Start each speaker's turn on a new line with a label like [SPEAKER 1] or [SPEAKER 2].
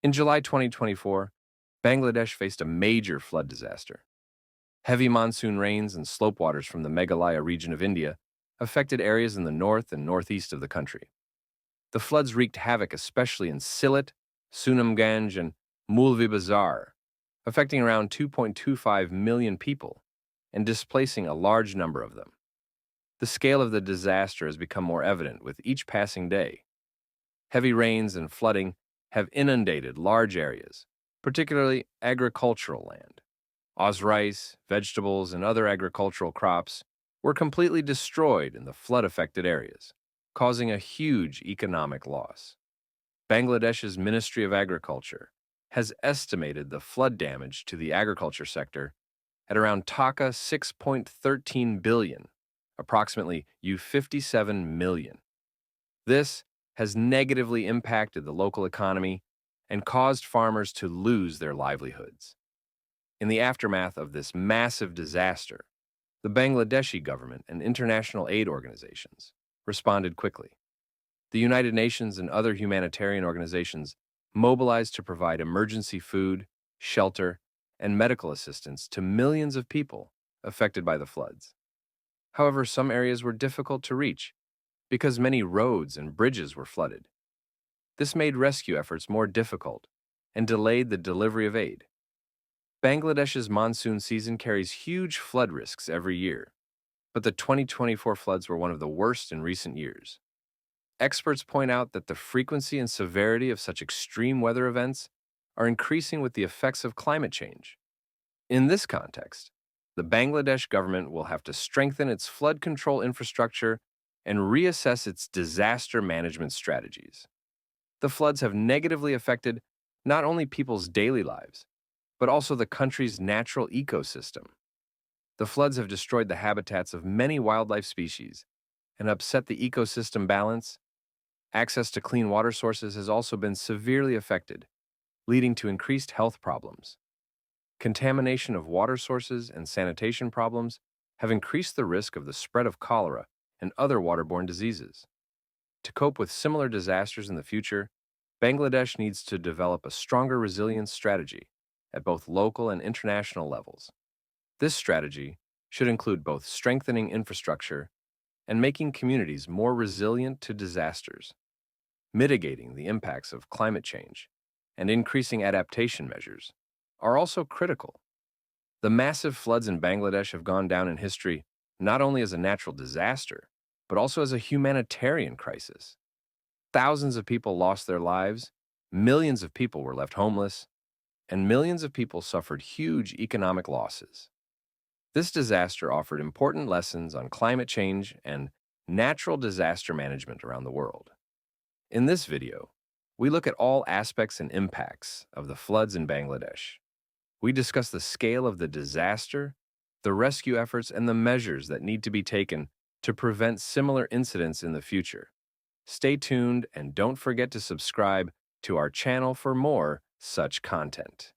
[SPEAKER 1] In July 2024, Bangladesh faced a major flood disaster. Heavy monsoon rains and slope waters from the Meghalaya region of India affected areas in the north and northeast of the country. The floods wreaked havoc especially in Sylhet, Sunamganj, and Mulvibazar, affecting around 2.25 million people and displacing a large number of them. The scale of the disaster has become more evident with each passing day. Heavy rains and flooding have inundated large areas, particularly agricultural land. Rice, vegetables, and other agricultural crops were completely destroyed in the flood-affected areas, causing a huge economic loss. Bangladesh's Ministry of Agriculture has estimated the flood damage to the agriculture sector at around Taka 6.13 billion, approximately U57 million. This has negatively impacted the local economy and caused farmers to lose their livelihoods. In the aftermath of this massive disaster, the Bangladeshi government and international aid organizations responded quickly. The United Nations and other humanitarian organizations mobilized to provide emergency food, shelter, and medical assistance to millions of people affected by the floods. However, some areas were difficult to reach because many roads and bridges were flooded. This made rescue efforts more difficult and delayed the delivery of aid. Bangladesh's monsoon season carries huge flood risks every year, but the 2024 floods were one of the worst in recent years. Experts point out that the frequency and severity of such extreme weather events are increasing with the effects of climate change. In this context, the Bangladesh government will have to strengthen its flood control infrastructure and reassess its disaster management strategies. The floods have negatively affected not only people's daily lives, but also the country's natural ecosystem. The floods have destroyed the habitats of many wildlife species and upset the ecosystem balance. Access to clean water sources has also been severely affected, leading to increased health problems. Contamination of water sources and sanitation problems have increased the risk of the spread of cholera and other waterborne diseases. To cope with similar disasters in the future, Bangladesh needs to develop a stronger resilience strategy at both local and international levels. This strategy should include both strengthening infrastructure and making communities more resilient to disasters, mitigating the impacts of climate change, and increasing adaptation measures are also critical. The massive floods in Bangladesh have gone down in history not only as a natural disaster, but also as a humanitarian crisis. Thousands of people lost their lives, millions of people were left homeless, and millions of people suffered huge economic losses. This disaster offered important lessons on climate change and natural disaster management around the world. In this video, we look at all aspects and impacts of the floods in Bangladesh. We discuss the scale of the disaster, the rescue efforts, and the measures that need to be taken to prevent similar incidents in the future. Stay tuned and don't forget to subscribe to our channel for more such content.